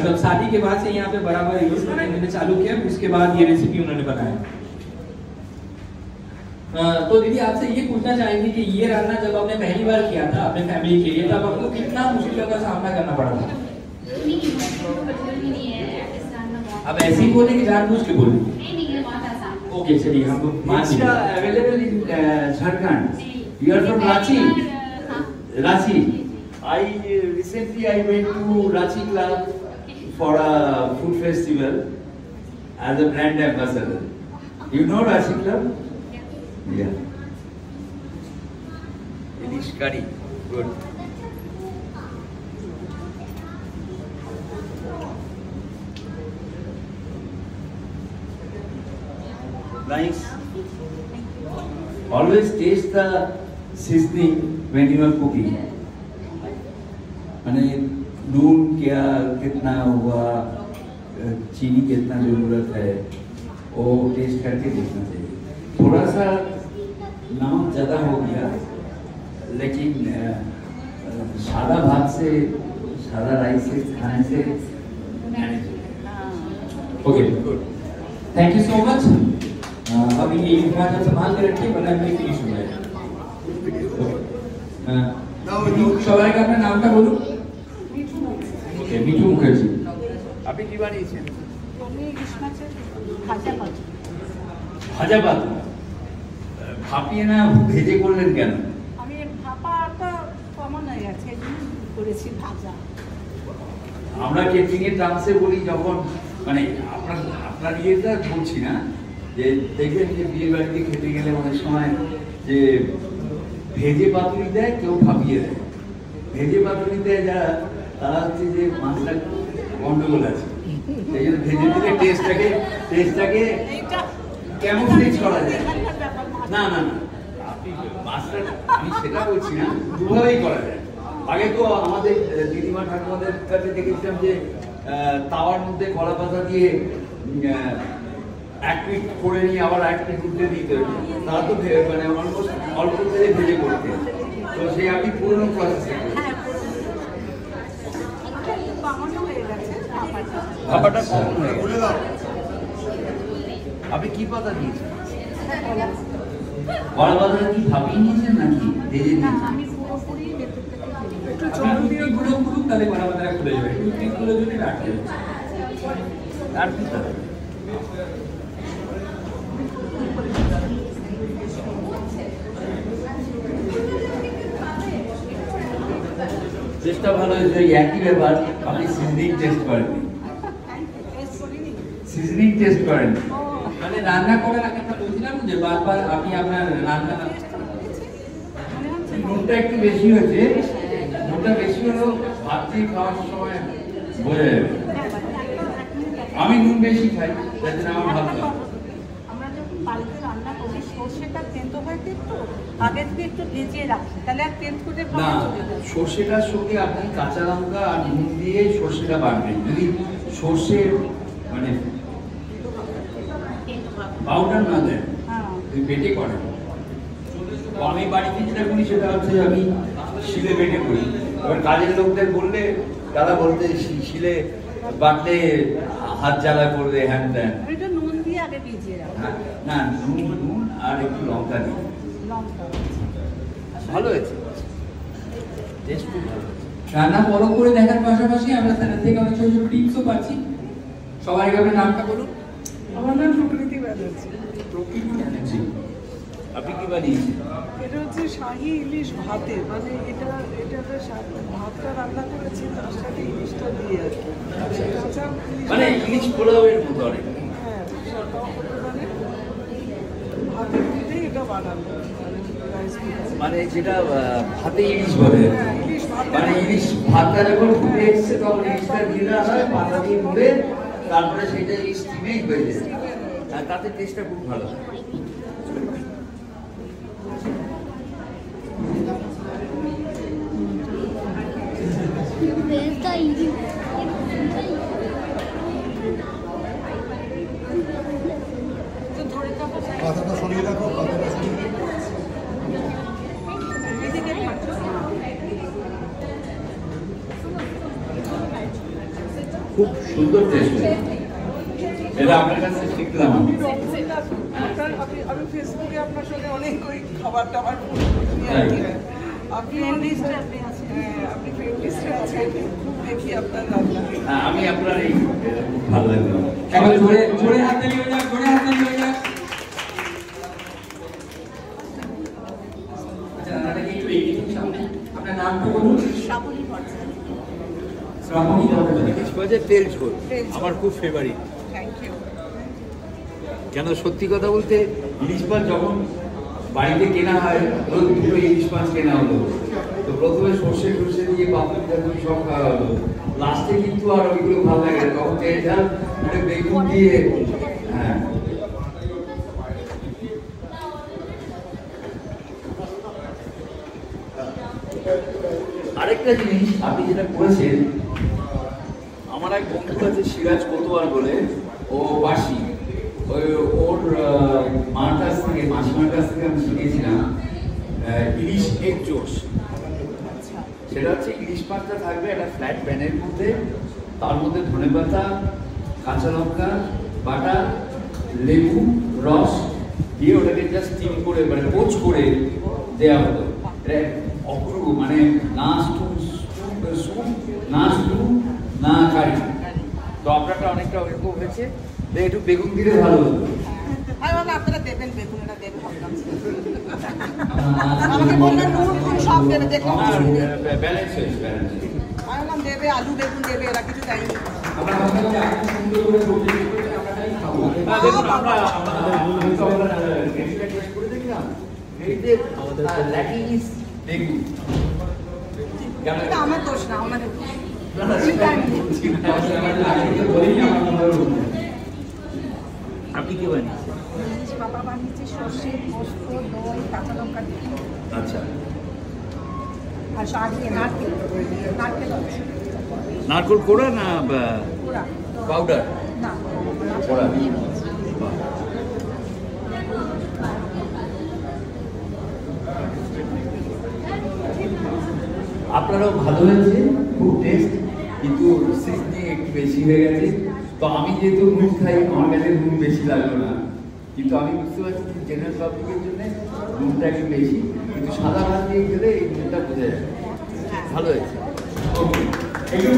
मतलब शादी के बाद से यहाँ पे बराबर यूज मैंने चालू किया, उसके बाद ये रेसिपी उन्होंने बनाया। तो दीदी आपसे ये पूछना चाहेंगे कि ये रान्ना जब आपने पहली बार किया था अपने फैमिली के लिए, तब आपको कितना मुश्किलों का सामना करना पड़ा था? अब ऐसे ही बोले कि जानबूझ के बोले? ओके चलिए हमको मान लीजिए। Available in Jharkhand. You are from Ranchi? Ranchi. I recently I went to Ranchi Club for a food festival as a brand ambassador. You know Ranchi Club? Yeah. Ilish curry, good. Nice. Always taste the seasoning when you are cooking. मैंने नून क्या कितना हुआ, चीनी कितना जरूरत है, वो test करके देखना चाहिए। थोड़ा सा नमक ज़्यादा हो गया, लेकिन सादा भात से, सादा राइस से खाने से मैनेज हो गया। Okay good, thank you so much. अभी ये जब संभाल के रखिए वरना मैं फिनिश हो जाएगा। সবাই আপনার নামটা বলুন। ওকে মিঠু মুখার্জি। আপনি কি বানিয়েছেন? আমি ইলিশ মাছের ভাজা পাতা। ভাজা পাতা ভাপিয়ে না ভেজে করলেন কেন? আমি ভাপাটা কমন হয়ে গেছে, এই জন্য করেছি ভাজা। আমরা কেটিং এর টার্মসে বলি যখন মানে আপনার ইয়েটা বলছি না, যে দেখবেন যে বিয়ে বাড়িতে খেতে গেলে অনেক সময় যে ভেজে পাতুরি দেয়, কেউ ভাপিয়ে দেয়। ভেজে পাতুরি দেয় যারা, তারা হচ্ছে যে মাছটা গন্ডগোল আছে, সেই জন্য ভেজে দিলে টেস্টটাকে ক্যামোফ্লেজ করা যায়। না না না, আপনি মাছটা, আমি সেটা বলছি না, দুভাবেই করা যায়। আগে তো আমাদের দিদিমা ঠাকুমাদের কাছে দেখেছিলাম যে তাওয়ার মধ্যে কলা পাতা দিয়ে এক মিনিট করে নিয়ে আবার এক মিনিট উঠতে দিতে হতো। তারা তো মানে অলমোস্ট অল্প তেলে ভেজে করতে, তো সেই আপনি পুরোনো প্রসেস ভাপাটা কম হয়ে গেছে। আপনি কি পাতা দিয়েছেন? কলা পাতাটা কি ভাপিয়ে নিয়েছেন নাকি ভেজে নিয়েছেন? আমি পুরোপুরি একটু জল দিয়ে গুঁড়ো করুন, তাহলে কলা পাতাটা খুলে যাবে। একটু গুঁড়ো যদি রাখতে আর কি তাহলে চেষ্টা ভালো হয়েছে। একই ব্যাপার, আপনি সিজনিং টেস্ট করেন, সিজনিং টেস্ট করেন মানে রান্না করার আগে আমরা বলছিলাম যে বারবার আপনি আপনার রান্না নুনটা একটু বেশি হয়েছে, নুনটা বেশি হলেও ভাত দিয়ে খাওয়ার সময় বোঝা যাবে। আমি নুন বেশি খাই, তাই জন্য আমার ভালো লাগে। আমরা যখন বাড়িতে রান্না করি সর্ষেটা তেতো হয় একটু, আগে থেকে একটু ভিজিয়ে রাখি, তাহলে আর তেল করে না, সর্ষেটার সঙ্গে আপনি কাঁচা লঙ্কা আর নুন দিয়ে সর্ষেটা বাটবেন। যদি সর্ষে মানে পাউডার না দেন, বেটে করেন। আমি বাড়িতে যেটা করি সেটা হচ্ছে আমি শিলে বেটে করি। এবার কাজের লোকদের বললে তারা বলতে শিলে বাটলে হাত জ্বালা করবে, হ্যান ত্যান। নুন দিয়ে আগে ভিজিয়ে রাখি। না, নুন আর একটু লঙ্কা দিই। ভালো হয়েছে, টেস্ট খুব ভালো। রান্না বড় করে দেখার পাশাপাশি আমরা তাদের থেকে অনেক ছোট ছোট টিপসও পাচ্ছি। সবাই আপনার নামটা বলুন। আমার নাম প্রকৃতি ব্যানার্জি। প্রকৃতি ব্যানার্জি। আপনি কি বানিয়েছেন? এটা হচ্ছে শাহী ইলিশ ভাতে, মানে এটাতে ভাতটা রান্না করেছি, তার সাথে ইলিশটা দিয়ে আর কি। মানে ইলিশ পোলাওয়ের মতো অনেক। হ্যাঁ, সেটাও হতে পারে। ভাতের দিতেই এটা বানানো, মানে যেটা ভাতে ইলিশ বলে, মানে ইলিশ ভাতটা যখন ফুটে এসছে তখন ইলিশটা দিয়ে দেওয়া হয়, পাতা দিয়ে মুড়ে, তারপরে সেটা ইলিশ স্টিমেই হয়ে যায়, আর তাতে টেস্টটা খুব ভালো। পাতাটা সরিয়ে রাখো, পাতাটা সরিয়ে রাখো। খুব সুন্দর টেস্ট। এটা আপনার কাছে শিখলাম আমি। আমি ফেসবুকে আপনার সঙ্গে অনেক ওই খাবার টাবার নিয়ে আর কি। আপনি আপনি ফ্রেন্ড লিস্টে আছেন, খুব দেখি আপনার রান্না। হ্যাঁ, আমি আপনার এই খুব ভালো লাগলো। একবার জোরে হাততালি হয়ে যাক, জোরে হাততালি হয়ে যাক। আচ্ছা, রান্নাটাকে একটু এগিয়ে দিন সামনে। আপনার নামটা বলুন। শ্রাবণী ভট্টাচার্য। শ্রাবণী ভট্টাচার্য। ইলিশ মাছের তেল ঝোল তেল ঝোল। আমার খুব ফেভারিট। Thank you. কেন সত্যি কথা বলতে ইলিশ মাছ যখন বাড়িতে কেনা হয়, ধরুন 2 ইলিশ মাছ কেনা হলো, তো প্রথমে সর্ষে টর্ষে দিয়ে পাপড়ি টাপড়ি সব খাওয়া হলো, লাস্টে কিন্তু আর ওইগুলো ভালো লাগে না, তখন তেল ঝাল মানে বেগুন দিয়ে। হ্যাঁ, আরেকটা জিনিস আপনি যেটা করেছেন, আমার এক বন্ধু আছে সিরাজ কোতোয়াল বলে, ও বাসি, ওর মার কাছ থেকে, মাসিমার কাছ থেকে আমি শিখেছিলাম ইলিশ এগ জোস। সেটা হচ্ছে ইলিশ মাছটা থাকবে একটা ফ্ল্যাট প্যানের মধ্যে, তার মধ্যে ধনেপাতা, কাঁচা লঙ্কা বাটা, লেবু রস দিয়ে ওটাকে জাস্ট স্টিম করে মানে পোচ করে দেওয়া হতো। এটা অপূর্ব, মানে না স্টু না স্টু না কারি। তো আপনারটা অনেকটা ওইরকম হয়েছে, একটু বেগুন দিলে ভালো হতো। আমি বললাম আপনারা দেবেন বেগুন, এটা দেবেন আমাকে বললেন নুন সব দেবে, দেখলাম ব্যালেন্স হয়েছে, ব্যালেন্স। আমি বললাম দেবে আলু বেগুন দেবে, এরা কিছু দেয়নি। আমরা ভাবলাম যে আপনি সুন্দর করে বলতে দিতে আমরা তাই খাবো। দেখুন, আমরা রেসিপিটা টেস্ট করে দেখলাম, এতে ল্যাকিং ইজ বেগুন। এটা আমার দোষ না, আমাদের দোষ। আপনি কি বানিয়েছেন? ইলিশ বাবা বানিয়েছে সর্ষে, পোস্ত, দই, কাঁচা লঙ্কা দিয়ে। আচ্ছা, আর সাজিয়ে নারকেল, নারকেল আছে নারকোল কোড়া না পুরা পাউডার? না ওরা আপনারাও ভালো হয়েছে, খুব টেস্ট, কিন্তু সিজনিং একটু বেশি হয়ে গেছে। তো আমি যেহেতু নুন খাই, আমার কাছে নুন বেশি লাগলো না, কিন্তু আমি বুঝতে পারছি যে জেনারেল পাবলিকের জন্য নুনটা একটু বেশি, কিন্তু সাদা ভাত দিয়ে খেলে এই নুনটা বোঝা যায়। ভালো হয়েছে। একটু